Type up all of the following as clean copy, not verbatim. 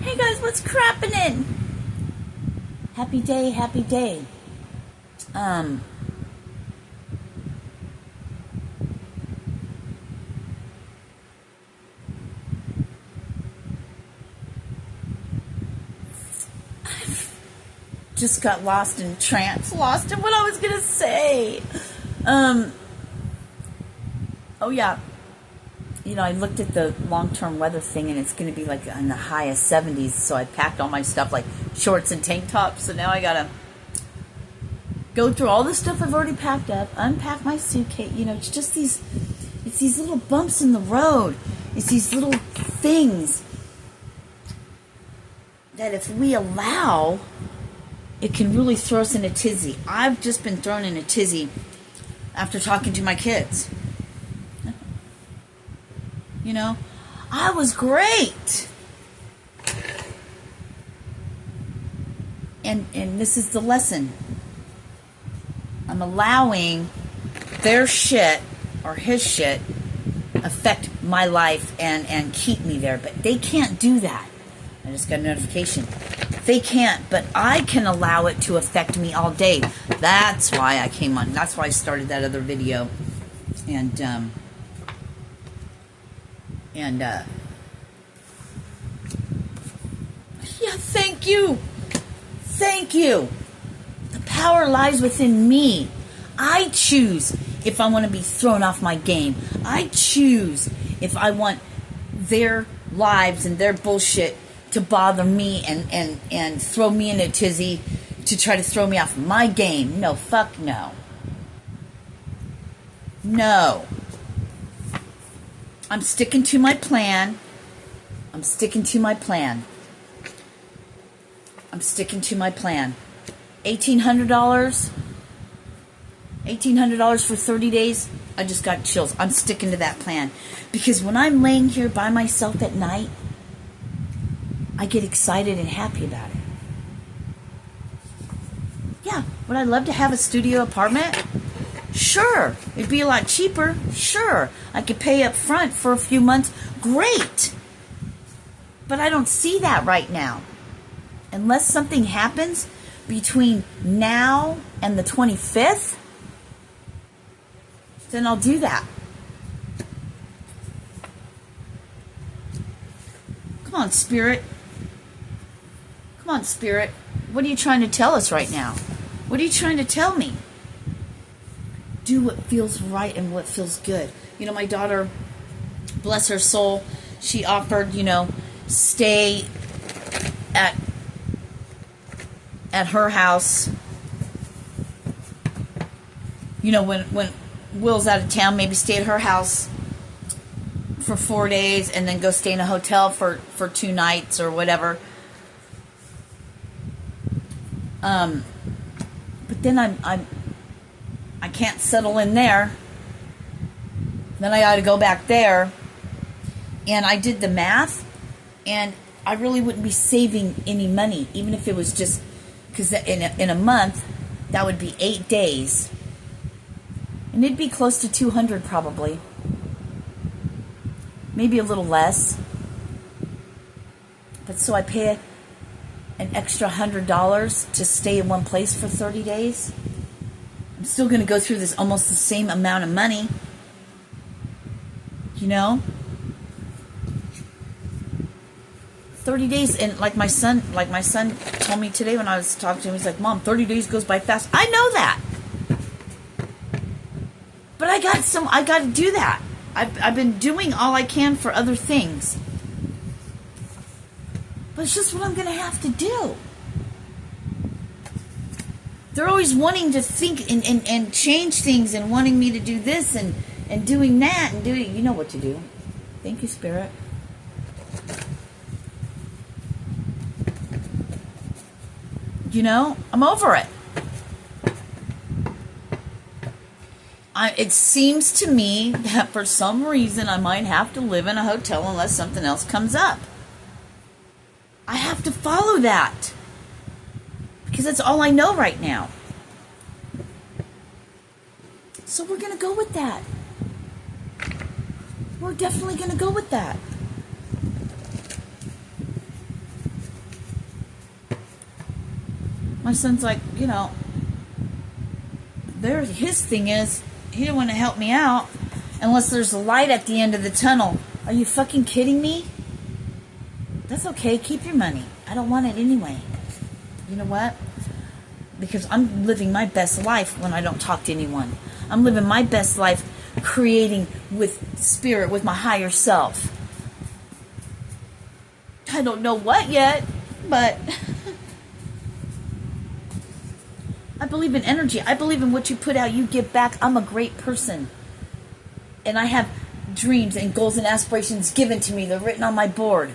Hey guys, what's crappin'? Happy day, happy day. Just got lost in trance, lost in what I was gonna say. Oh yeah. You know, I looked at the long-term weather thing, and it's going to be like in the high of 70s, so I packed all my stuff, like shorts and tank tops, so now I got to go through all the stuff I've already packed up, unpack my suitcase. You know, it's just these little bumps in the road. It's these little things that if we allow, it can really throw us in a tizzy. I've just been thrown in a tizzy after talking to my kids. You know, I was great. And this is the lesson. I'm allowing their shit or his shit affect my life and keep me there. But they can't do that. I just got a notification. They can't, but I can allow it to affect me all day. That's why I came on. That's why I started that other video. And yeah, thank you. Thank you. The power lies within me. I choose if I want to be thrown off my game. I choose if I want their lives and their bullshit to bother me and throw me in a tizzy to try to throw me off my game. No, fuck no. No. I'm sticking to my plan. I'm sticking to my plan. I'm sticking to my plan. $1,800? $1,800 for 30 days? I just got chills. I'm sticking to that plan. Because when I'm laying here by myself at night, I get excited and happy about it. Yeah, would I love to have a studio apartment? Sure. It'd be a lot cheaper. Sure. I could pay up front for a few months. Great. But I don't see that right now. Unless something happens between now and the 25th, then I'll do that. Come on, Spirit. Come on, Spirit. What are you trying to tell us right now? What are you trying to tell me? Do what feels right and what feels good. You know, my daughter, bless her soul, she offered, you know, stay at her house. You know, when Will's out of town, maybe stay at her house for 4 days and then go stay in a hotel for 2 nights or whatever. But then I can't settle in there. Then I got to go back there. And I did the math, and I really wouldn't be saving any money, even if it was just, because in a month, that would be 8 days. And it'd be close to 200 probably. Maybe a little less. But so I pay an extra $100 to stay in one place for 30 days. I'm still going to go through this almost the same amount of money. You know? 30 days, and like my son told me today when I was talking to him, he's like, Mom, 30 days goes by fast. I know that. But I got to do that. I've been doing all I can for other things. But it's just what I'm going to have to do. They're always wanting to think and change things and wanting me to do this and doing that and doing, you know what to do. Thank you, Spirit. You know, I'm over it. It seems to me that for some reason I might have to live in a hotel unless something else comes up. I have to follow that. Because that's all I know right now. So we're going to go with that. We're definitely going to go with that. My son's like, his thing is, he didn't want to help me out unless there's a light at the end of the tunnel. Are you fucking kidding me? That's okay. Keep your money. I don't want it anyway. You know what? Because I'm living my best life when I don't talk to anyone. I'm living my best life creating with spirit, with my higher self. I don't know what yet, but I believe in energy. I believe in what you put out, you give back. I'm a great person. And I have dreams and goals and aspirations given to me. They're written on my board.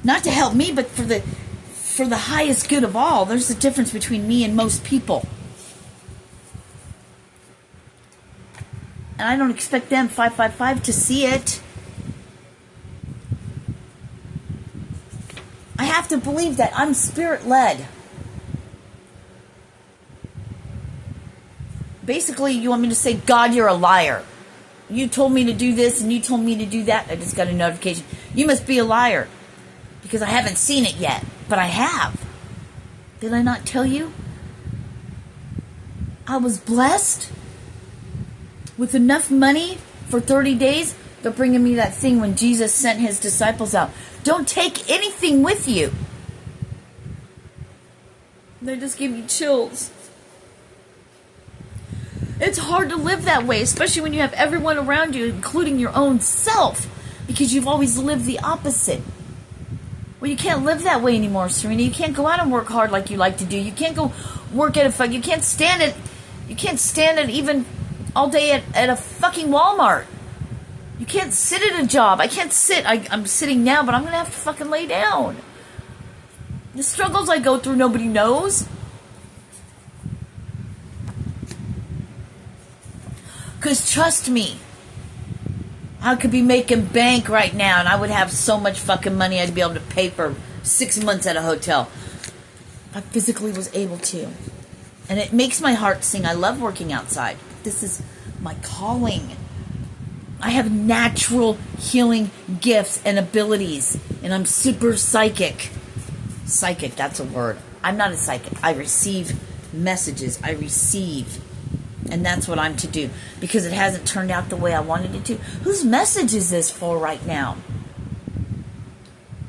Not to help me, but for the highest good of all. There's a difference between me and most people. And I don't expect them, 555, to see it. I have to believe that I'm spirit-led. Basically, you want me to say, God, you're a liar. You told me to do this and you told me to do that. I just got a notification. You must be a liar. Because I haven't seen it yet. But I have. Did I not tell you? I was blessed with enough money for 30 days. They're bringing me that thing when Jesus sent his disciples out. Don't take anything with you. They just give me chills. It's hard to live that way, especially when you have everyone around you, including your own self, because you've always lived the opposite. Well, you can't live that way anymore, Sirena. You can't go out and work hard like you like to do. You can't go work at a you can't stand it. You can't stand it even all day at a fucking Walmart. You can't sit at a job. I can't sit. I'm sitting now, but I'm going to have to fucking lay down. The struggles I go through, nobody knows. Because trust me, I could be making bank right now and I would have so much fucking money I'd be able to pay for 6 months at a hotel. I physically was able to. And it makes my heart sing. I love working outside. This is my calling. I have natural healing gifts and abilities. And I'm super psychic. Psychic, that's a word. I'm not a psychic. I receive messages. I receive. And that's what I'm to do. Because it hasn't turned out the way I wanted it to. Whose message is this for right now?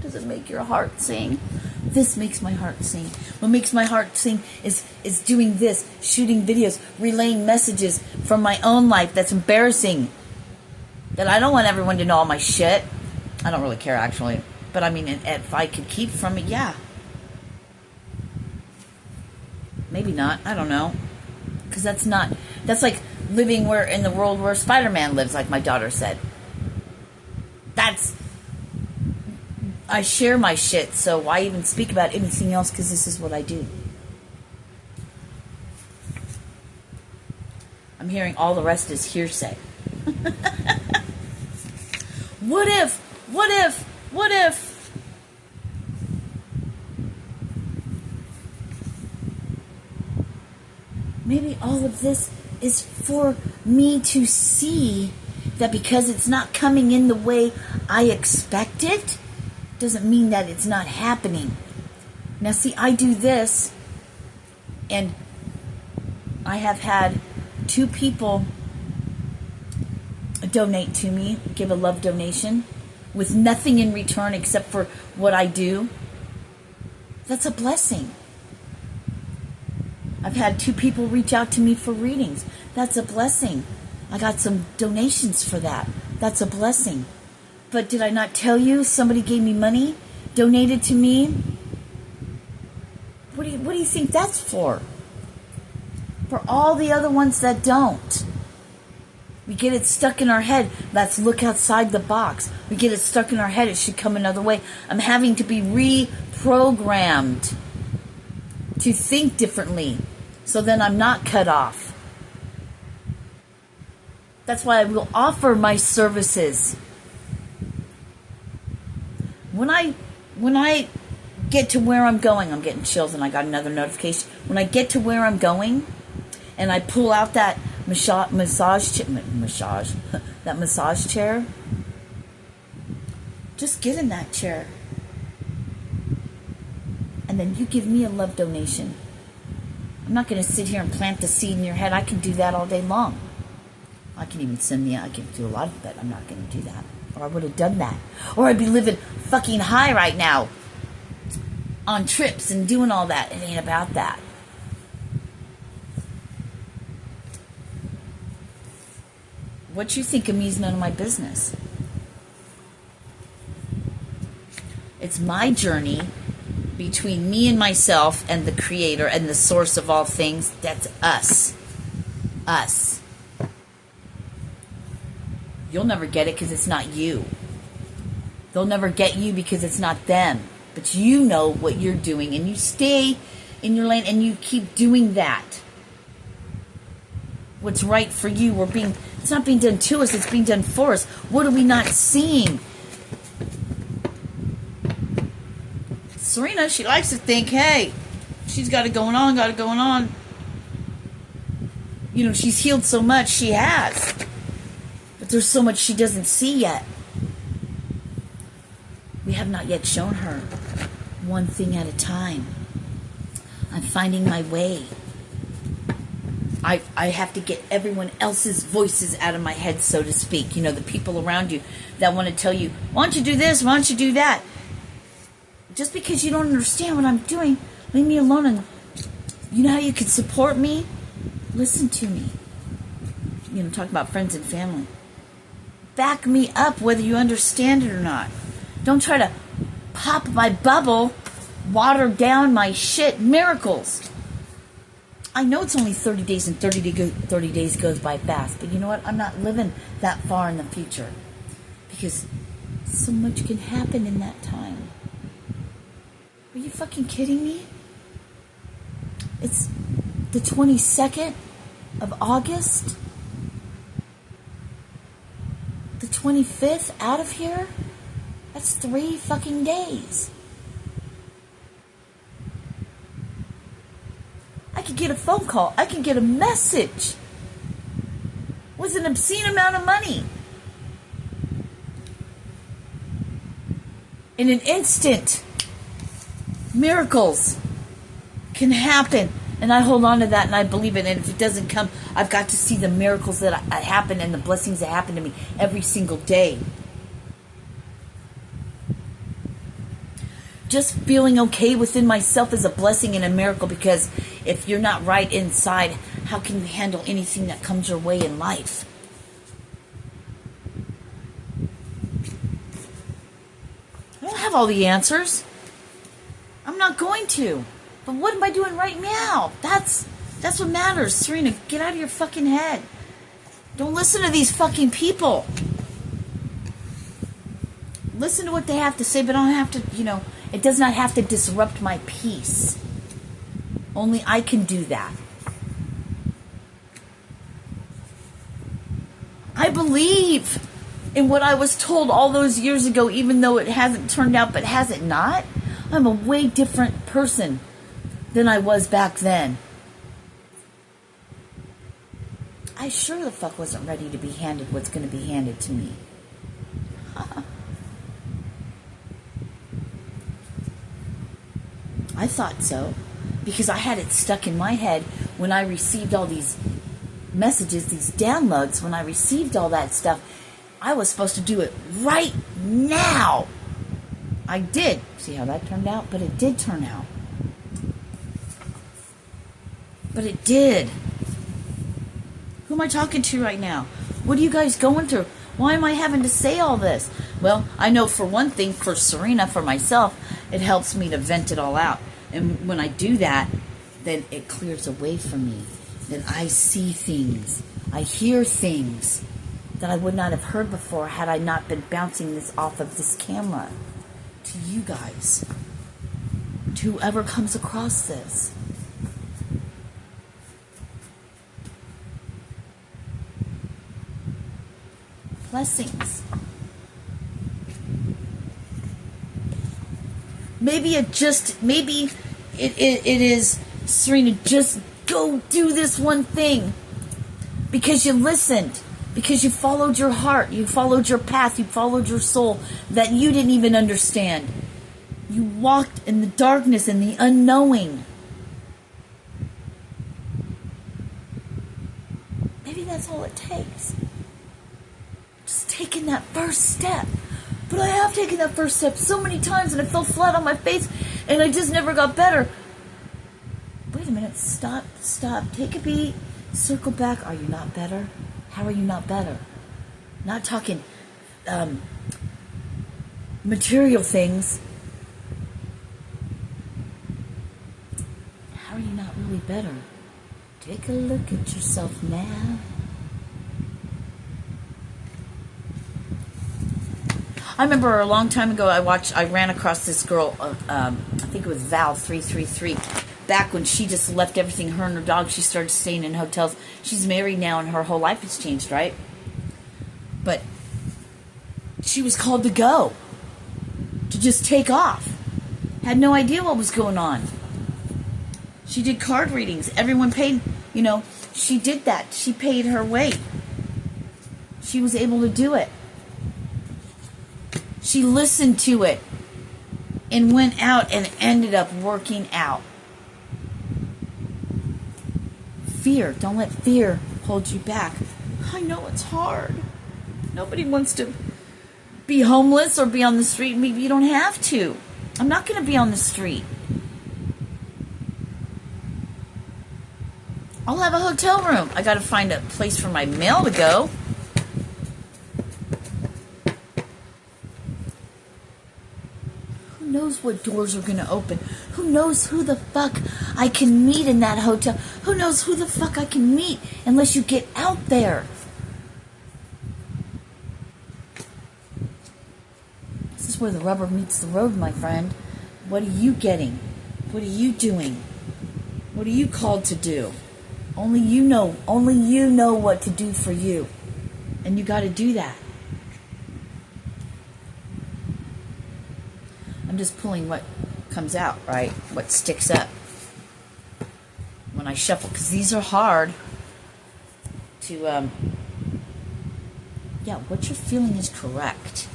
Does it make your heart sing? This makes my heart sing. What makes my heart sing is doing this. Shooting videos. Relaying messages from my own life that's embarrassing. That I don't want everyone to know all my shit. I don't really care, actually. But I mean, if I could keep from it, yeah. Maybe not. I don't know. Because that's like living in the world where Spider-Man lives, like my daughter said. I share my shit, so why even speak about anything else? Because this is what I do. I'm hearing all the rest is hearsay. What if? Maybe all of this is for me to see that because it's not coming in the way I expected, doesn't mean that it's not happening. Now see, I do this, and I have had 2 people donate to me, give a love donation, with nothing in return except for what I do. That's a blessing. I've had 2 people reach out to me for readings. That's a blessing. I got some donations for that. That's a blessing. But did I not tell you somebody gave me money, donated to me? What do you think that's for? For all the other ones that don't. We get it stuck in our head. Let's look outside the box. We get it stuck in our head. It should come another way. I'm having to be reprogrammed to think differently. So then I'm not cut off. That's why I will offer my services. When I get to where I'm going, I'm getting chills and I got another notification. When I get to where I'm going and I pull out that massage chair, just get in that chair and then you give me a love donation. I'm not going to sit here and plant the seed in your head. I can do that all day long. I can even I can do a lot of it, but I'm not going to do that. Or I would have done that. Or I'd be living fucking high right now on trips and doing all that. It ain't about that. What you think of me is none of my business. It's my journey between me and myself and the creator and the source of all things. That's us. Us. You'll never get it because it's not you. They'll never get you because it's not them. But you know what you're doing, and you stay in your lane and you keep doing that. What's right for you, it's not being done to us, it's being done for us. What are we not seeing? Sirena, she likes to think, hey, she's got it going on. You know, she's healed so much, she has. But there's so much she doesn't see yet. We have not yet shown her one thing at a time. I'm finding my way. I have to get everyone else's voices out of my head, so to speak. You know, the people around you that want to tell you, why don't you do this? Why don't you do that? Just because you don't understand what I'm doing, leave me alone. And you know how you can support me? Listen to me. You know, talk about friends and family. Back me up whether you understand it or not. Don't try to pop my bubble, water down my shit. Miracles. I know it's only 30 days and 30 days goes by fast. But you know what? I'm not living that far in the future. Because so much can happen in that time. Are you fucking kidding me? It's the 22nd of August. The 25th out of here? That's 3 fucking days. I could get a phone call. I could get a message with an obscene amount of money. In an instant, miracles can happen. And I hold on to that and I believe it. And if it doesn't come, I've got to see the miracles that happen and the blessings that happen to me every single day. Just feeling okay within myself is a blessing and a miracle, because if you're not right inside, how can you handle anything that comes your way in life? I don't have all the answers. I'm not going to. But what am I doing right now? That's what matters. Sirena, get out of your fucking head. Don't listen to these fucking people. Listen to what they have to say, but I don't have to, it does not have to disrupt my peace. Only I can do that. I believe in what I was told all those years ago, even though it hasn't turned out, but has it not? I'm a way different person than I was back then. I sure the fuck wasn't ready to be handed what's going to be handed to me. I thought so, because I had it stuck in my head when I received all these messages, these downloads. When I received all that stuff, I was supposed to do it right now. I did. See how that turned out? But it did turn out. But it did. Who am I talking to right now? What are you guys going through? Why am I having to say all this? Well, I know for one thing, for Sirena, for myself, it helps me to vent it all out. And when I do that, then it clears away from me. Then I see things. I hear things that I would not have heard before had I not been bouncing this off of this camera to you guys. To whoever comes across this. Blessings. Maybe it is, Sirena, just go do this one thing. Because you listened. Because you followed your heart. You followed your path. You followed your soul that you didn't even understand. You walked in the darkness and the unknowing. Maybe that's all it takes. Just taking that first step. But I have taken that first step so many times and I fell flat on my face and I just never got better. Wait a minute. Stop. Take a beat. Circle back. Are you not better? How are you not better? Not talking material things. How are you not really better? Take a look at yourself now. I remember a long time ago I ran across this girl, I think it was Val 333, back when she just left everything, her and her dog, she started staying in hotels. She's married now and her whole life has changed, right? But she was called to go, to just take off. Had no idea what was going on. She did card readings. Everyone paid, she did that. She paid her way. She was able to do it. She listened to it and went out and ended up working out. Fear. Don't let fear hold you back. I know it's hard. Nobody wants to be homeless or be on the street. Maybe you don't have to. I'm not going to be on the street. I'll have a hotel room. I got to find a place for my mail to go. Who knows what doors are going to open? Who knows who the fuck I can meet in that hotel? Who knows who the fuck I can meet unless you get out there? This is where the rubber meets the road, my friend. What are you getting? What are you doing? What are you called to do? Only you know what to do for you. And you got to do that. I'm just pulling what comes out, right? What sticks up when I shuffle, because these are hard to, what you're feeling is correct.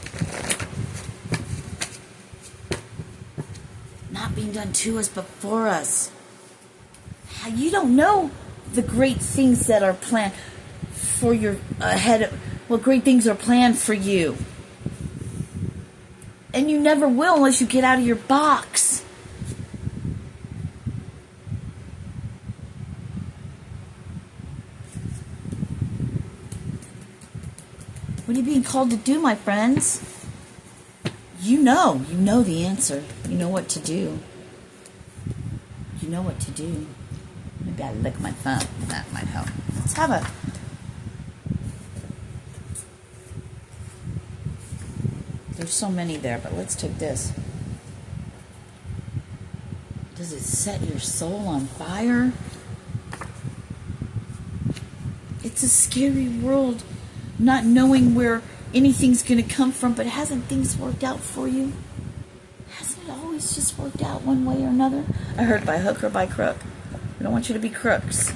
Not being done to us, but for us. You don't know the great things that are planned for your great things are planned for you. And you never will unless you get out of your box. What are you being called to do, my friends? You know the answer. You know what to do. You know what to do. Maybe I lick my thumb. That might help. Let's have a... There's so many there, but let's take this. Does it set your soul on fire? It's a scary world, not knowing where anything's going to come from, but hasn't things worked out for you? Hasn't it always just worked out one way or another? I heard by hook or by crook. I don't want you to be crooks.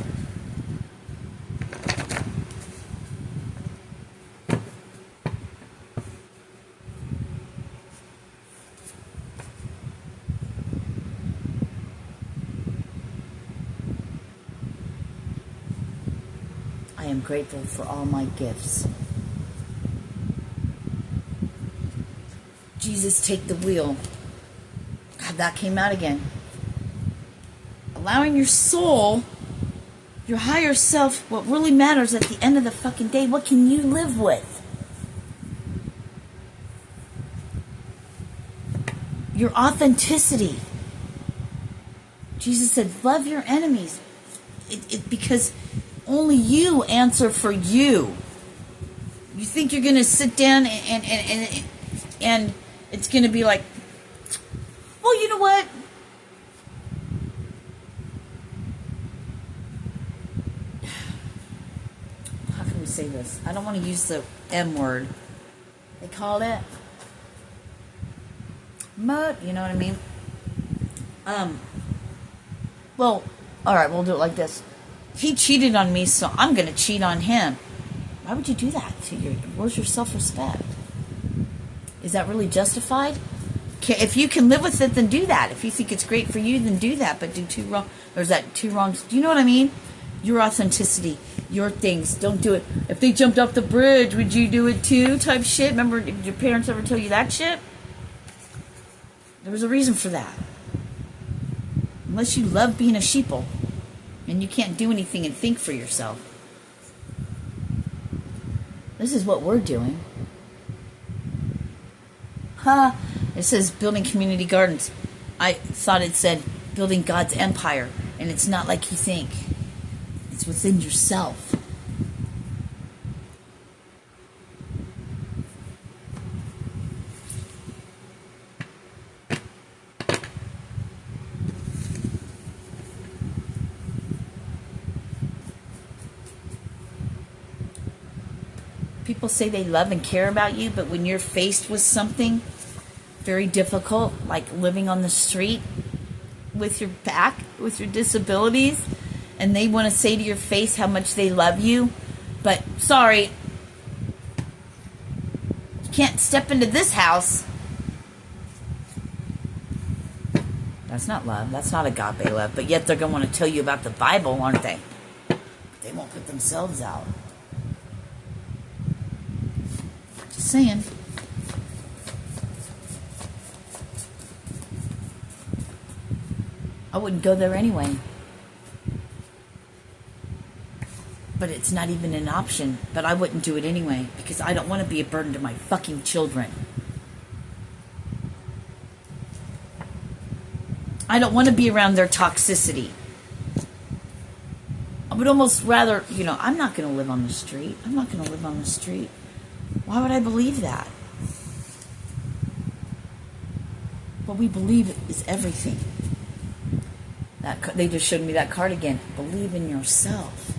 I am grateful for all my gifts. Jesus, take the wheel. God, that came out again. Allowing your soul, your higher self, what really matters at the end of the fucking day, what can you live with? Your authenticity. Jesus said, love your enemies. Because only you answer for you. You think you're going to sit down and it's going to be like, well, you know what? How can we say this? I don't want to use the M word. They call it mud. You know what I mean? Well, all right, we'll do it like this. He cheated on me, so I'm going to cheat on him. Why would you do that? Where's your self-respect? Is that really justified? If you can live with it, then do that. If you think it's great for you, then do that. But do two wrong, or is that two wrongs? Do you know what I mean? Your authenticity, your things. Don't do it. If they jumped off the bridge, would you do it too? Type shit. Remember, did your parents ever tell you that shit? There was a reason for that. Unless you love being a sheeple, and you can't do anything and think for yourself. This is what we're doing. Huh? It says building community gardens. I thought it said building God's empire, and it's not like you think. It's within yourself. People say they love and care about you, but when you're faced with something very difficult, like living on the street with your back, with your disabilities, and they want to say to your face how much they love you, but sorry, you can't step into this house. That's not love. That's not agape love. But yet they're going to want to tell you about the Bible, aren't they? They won't put themselves out. Just saying. I wouldn't go there anyway. But it's not even an option. But I wouldn't do it anyway, because I don't want to be a burden to my fucking children. I don't want to be around their toxicity. I would almost rather, I'm not going to live on the street. I'm not going to live on the street. Why would I believe that? What we believe is everything. They just showed me that card again. Believe in yourself.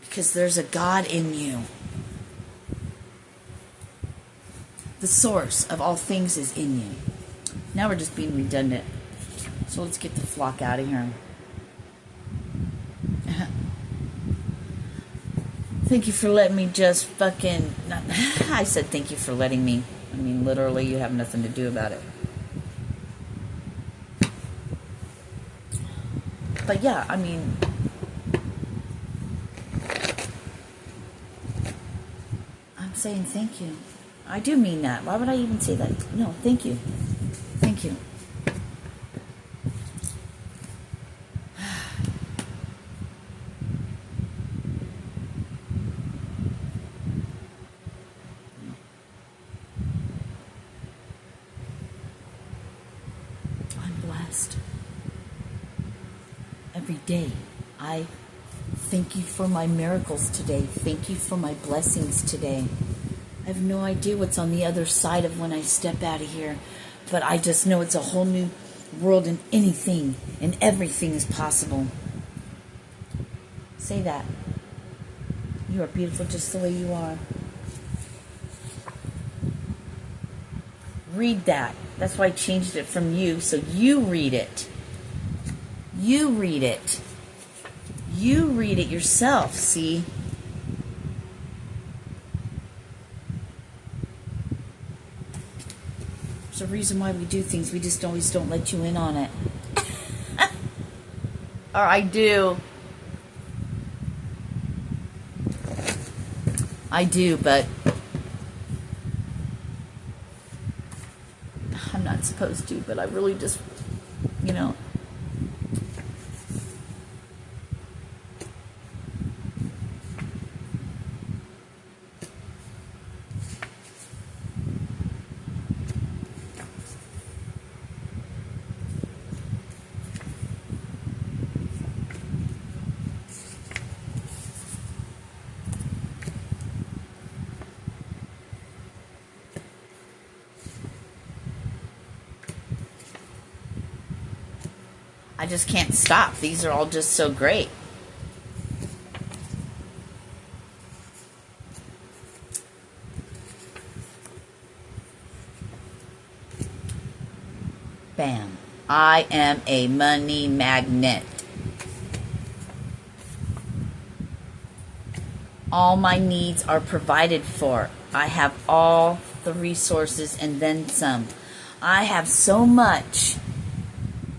Because there's a God in you. The source of all things is in you. Now we're just being redundant. So let's get the flock out of here. Thank you for letting me just fucking... I said thank you for letting me. I mean, literally, you have nothing to do about it. But yeah, I mean... I'm saying thank you. I do mean that. Why would I even say that? No, thank you. Thank you. I'm blessed. Every day, I thank you for my miracles today. Thank you for my blessings today. I have no idea what's on the other side of when I step out of here, but I just know it's a whole new world, and anything and everything is possible. Say that. You are beautiful just the way you are. Read that. That's why I changed it from you, so you read it. You read it. You read it yourself, see? There's a reason why we do things. We just always don't let you in on it. Or I do. I do, but I'm not supposed to, but I really just, I just can't stop. These are all just so great. Bam. I am a money magnet. All my needs are provided for. I have all the resources and then some. I have so much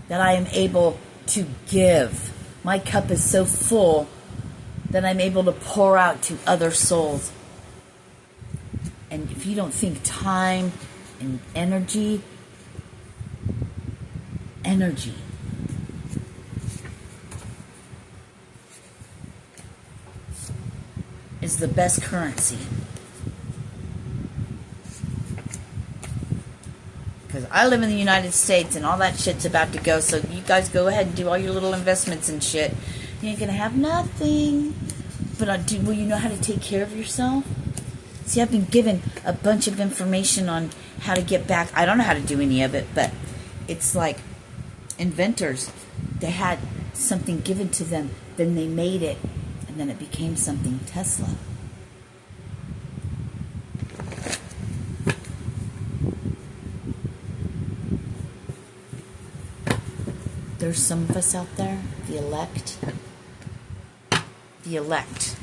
that I am able to give. My cup is so full that I'm able to pour out to other souls. And if you don't think time and energy is the best currency. Because I live in the United States and all that shit's about to go, so you guys go ahead and do all your little investments and shit. You ain't gonna have nothing. But will you know how to take care of yourself? See, I've been given a bunch of information on how to get back. I don't know how to do any of it, but it's like inventors. They had something given to them, then they made it, and then it became something. Tesla. There's some of us out there, the elect. The elect.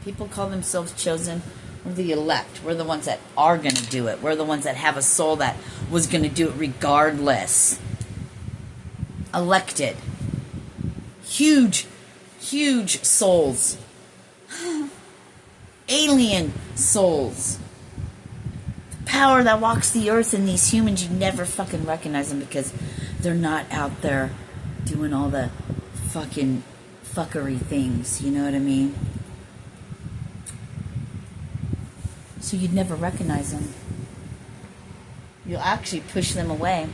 People call themselves chosen. We're the elect. We're the ones that are going to do it. We're the ones that have a soul that was going to do it regardless. Elected. Huge, huge souls. Alien souls. The power that walks the earth, and these humans, you never fucking recognize them because they're not out there doing all the fucking fuckery things. You know what I mean? So you'd never recognize them. You'll actually push them away.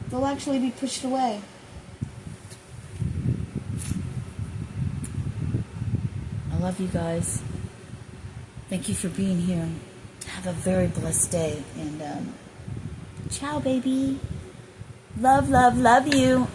They'll actually be pushed away. I love you guys. Thank you for being here. Have a very blessed day. And ciao, baby. Love, love, love you.